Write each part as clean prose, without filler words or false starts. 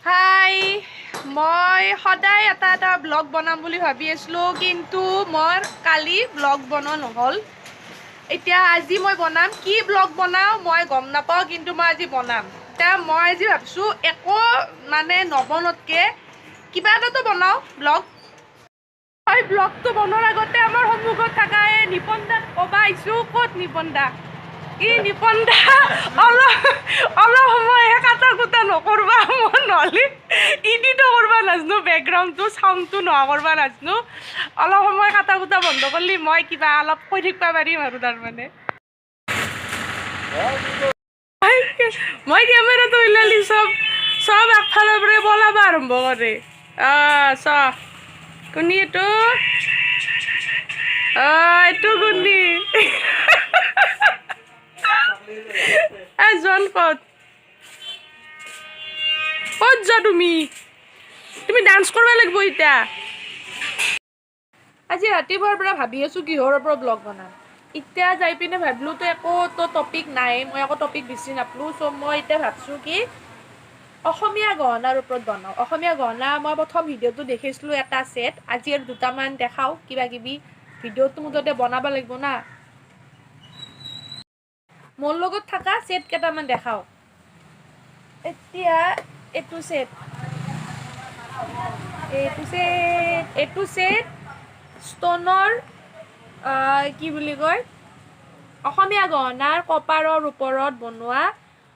হাই মই সদায় এটা ব্লগ বনাম বুলি ভাবি আছিলো কিন্তু মোৰ কালি ব্লগ বনোৱা নহল এতিয়া আজি মই বনাম কি ব্লগ বনাও মই গম নাপাও কিন্তু মই আজি বনাম তা মই আজি ভাবছো একো মানে নবনতকে কিবা এটাতো বনাও ব্লগ এই ব্লগটো বনোৱাৰ আগতে আমাৰ সন্মুখত থকা এই নিপনদাক কবা আইছো ক'ত নিপনদা ই নিপনদা অলপ সময়হে কাটা কুটা নকৰবা মই নহ'লে ইডিটো কৰবা নাজনো বেকগ্ৰাউণ্ডটো চাউণ্ডটো নোহোৱা কৰবা নাজনো অলপ সময় কাটা কুটা বন্ধ কৰিলে মই কিবা অলপ কৈ থাকিব পাৰিম আৰু তাৰমানে মই কেমেৰাটো ওলালি চব একফালৰ পৰা পলাব আৰম্ভ কৰে চ কোনি এইটো এইটো কোনি জন ক'ত যা তুমি ডান্স কৰিব লাগিব এতিয়া আজি ৰাতিপুৱাৰ পৰা ভাবি আছো কিহৰ ওপৰত ব্লগ বনাম এতিয়া যাই পিনে ভাবিলো তো একোতো টপিক নাই মই একো টপিক বিচাৰি নাপালো চ' মই এতিয়া ভাবছো কি অসমীয়া গহনাৰ ওপৰত বনাওঁ অসমীয়া গহনা মই প্ৰথম ভিডিঅ'টো দেখিছিলোঁ এটা ছেট আজি আৰু দুটামান দেখাওঁ কিবা কিবি ভিডিঅ'টো মুঠতে বনাব লাগিব না মোৰ লগত থকা ছেট কেইটামান দেখাওঁ এতিয়া এইটো ছেট ষ্টনৰ কি বুলি কয় অসমীয়া গহনাৰ কপাৰৰ ওপৰত বনোৱা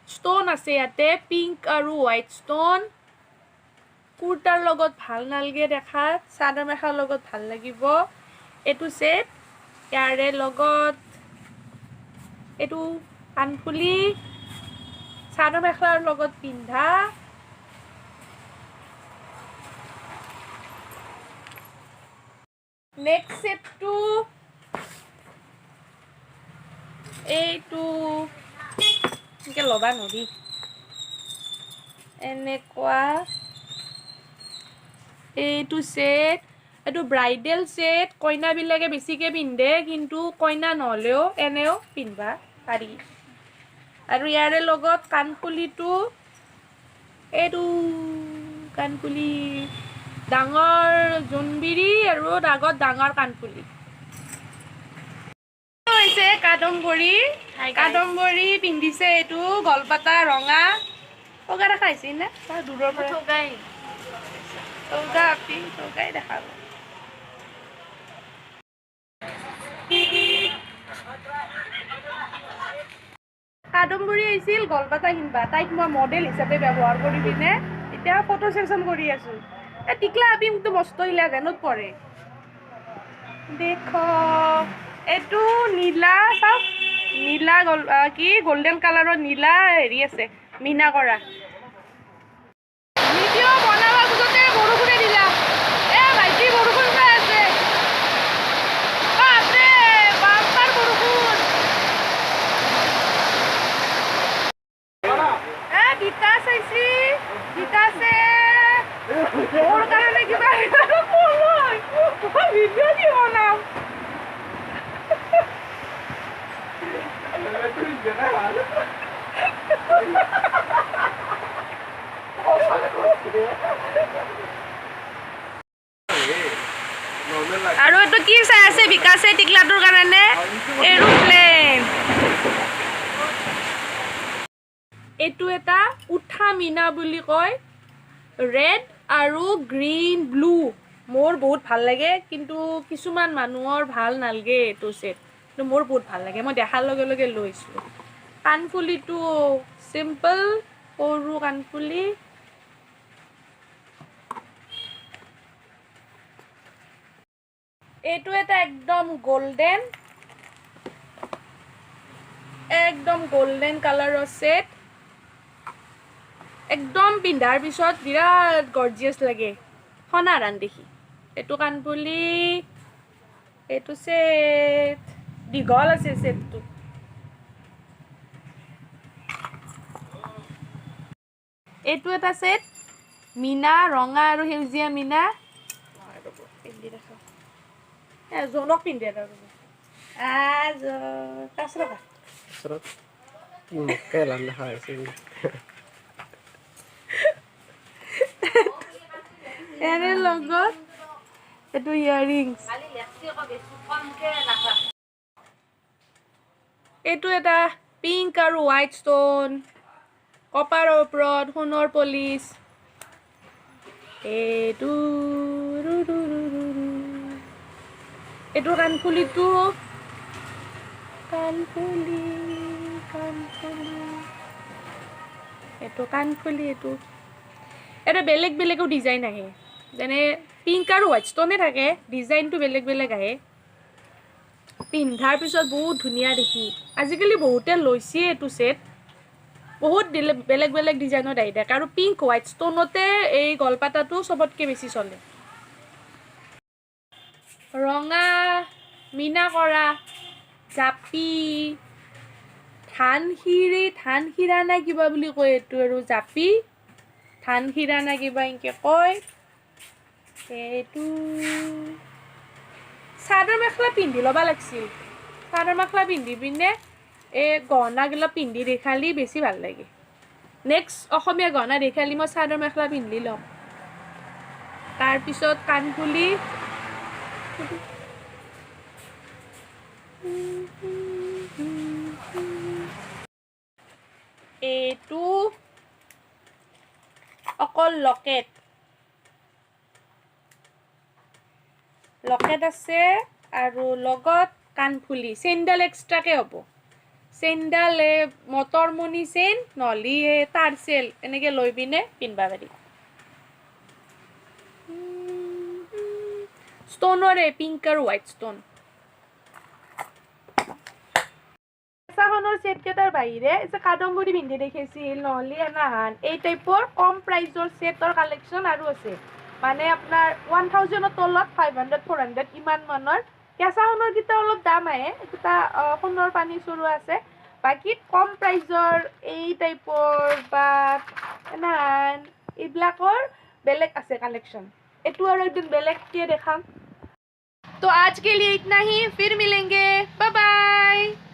ষ্টন আছে ইয়াতে পিংক আৰু হোৱাইট ষ্টন কুৰ্তাৰ লগত ভাল নালগে দেখাত চাদৰ মেখেলাৰ লগত ভাল লাগিব এইটো ছেট ইয়াৰে লগত এইটো কাণফুলি চাদৰ মেখেলাৰ লগত পিন্ধা নেক্সট ছেটটো এইটো এনেকৈ ল'বা নৰি এনেকুৱা এইটো ছেট এইটো ব্ৰাইডেল ছেট কইনাবিলাকে বেছিকৈ পিন্ধে কিন্তু কইনা নহ'লেও এনেও পিন্ধবা পাৰি আৰু ইয়াৰে লগত কাণফুলিটো এইটো কাণফুলি ডাঙৰ জোনবিৰি আৰু আগত ডাঙৰ কাণফুলি হৈছে কাদম্বৰী পিন্ধিছে এইটো গলপাতা ৰঙা টগা দেখা হৈছে নে দূৰৰ পৰা টগাই দেখাব কাদম্বৰী আহিছিল গলপাতা কিনবা তাইক মই মডেল হিচাপে ব্যৱহাৰ কৰি পিনে এতিয়া ফটো ছেশ্যন কৰি আছো এই টিকলা আপিমটো মস্ত হিলা যেনত পৰে দেখ এইটো নীলা চাওক নীলা কি গল্ডেন কালাৰৰ নীলা হেৰি আছে মিনা কৰা ভিডিঅ' বনাবৰ পিছতে বৰষুণে দিলা ভাইটি বৰষুণ পাই আছে বাপৰে বাম্পাৰ বৰষুণ গীতা চাইছি গীতাছে মোৰ কাৰণে কিবা ভিডিঅ' কি বনাম আৰু এইটো কি চাই আছে বিকাশে টিকলাটোৰ কাৰণে এৰোপ্লেন এইটো এটা উঠা মিনা বুলি কয় ৰেড আৰু গ্ৰীণ ব্লু মোৰ বহুত ভাল লাগে কিন্তু কিছুমান মানুহৰ ভাল নালাগে এইটো ছেট কিন্তু মোৰ বহুত ভাল লাগে মই দেখাৰ লগে লগে লৈছোঁ কাণফুলিটো চিম্পল সৰু কাণফুলি এইটো এটা একদম গোল্ডেন কালাৰৰ ছেট একদম পিন্ধাৰ পিছত বিৰাট গৰ্জিয়াছ লাগে সনাৰান দেখি এইটো কাণফুলি এইটো ছেট দীঘল আছে ছেটটো এইটো এটা ছেট মিনা ৰঙা আৰু সেউজীয়া মিনা পিন্ধি দেখা জোনক পিন্ধে এৰে লগত এইটো ইয়াৰিংছ এইটো এটা পিংক আৰু হোৱাইট ষ্টন কপাৰৰ ওপৰত সোণৰ পলিচ এইটো এইটো কাণফুলিটো কাণফুলি এইটো কাণফুলি এইটো এটা বেলেগ বেলেগো ডিজাইন আহে যেনে পিংক আৰু হোৱাইট ষ্টনে থাকে ডিজাইনটো বেলেগ বেলেগ আহে পিন্ধাৰ পিছত বহুত ধুনীয়া দেখি আজিকালি বহুতে লৈছে এইটো সেট বহুত বেলেগ বেলেগ ডিজাইনত আহি থাকে আৰু পিংক হোৱাইট ষ্টনতে এই গলপাতাটো চবতকে বেছি চলে ৰঙা মিনা কৰা জাপি ধান খিৰা না কিবা বুলি কয় এইটো আৰু জাপি ধান খিৰা না কিবা এনেকে কয় এইটো চাদৰ মেখেলা পিন্ধি ল'বা লাগিছিল চাদৰ মেখেলা পিন্ধি পিনে এই গহনাগিলা পিন্ধি দেখালি বেছি ভাল লাগে নেক্সট অসমীয়া গহনা দেখালি মই চাদৰ মেখেলা পিন্ধি ল'ম তাৰপিছত কাণফুলি এইটো অকল লকেট আছে আৰু লগত কাণফুলি চেইনডাল এক্সট্ৰাকে হ'ব চেইনডাল মটৰমণি চেইন নহ'লে তাঁৰ চেল এনেকৈ লৈ পিনে পিন্ধিব পাৰি ষ্টনৰে পিংক আৰু হোৱাইট ষ্টন কেঁচাখনৰ ছেট কেইটাৰ বাহিৰে যে কাদম্বৰী পিন্ধি দেখিছিল নহ'লে এনাহান এই টাইপৰ কম প্ৰাইজৰ ছেটৰ কালেকশ্যন আৰু আছে মানে আপোনাৰ 1000ৰ তলত 500 400 ইমান মানৰ কেঁচাখনৰ কেইটা অলপ দাম আহে এটা সোণৰ পানী চৰোৱা আছে বাকী কম প্ৰাইজৰ এই টাইপৰ বা এনাহান এইবিলাকৰ বেলেগ আছে কালেকশ্যন এইটো আৰু একদম বেলেগকে দেখাম तो आज के लिए इतना ही फिर मिलेंगे बाय बाय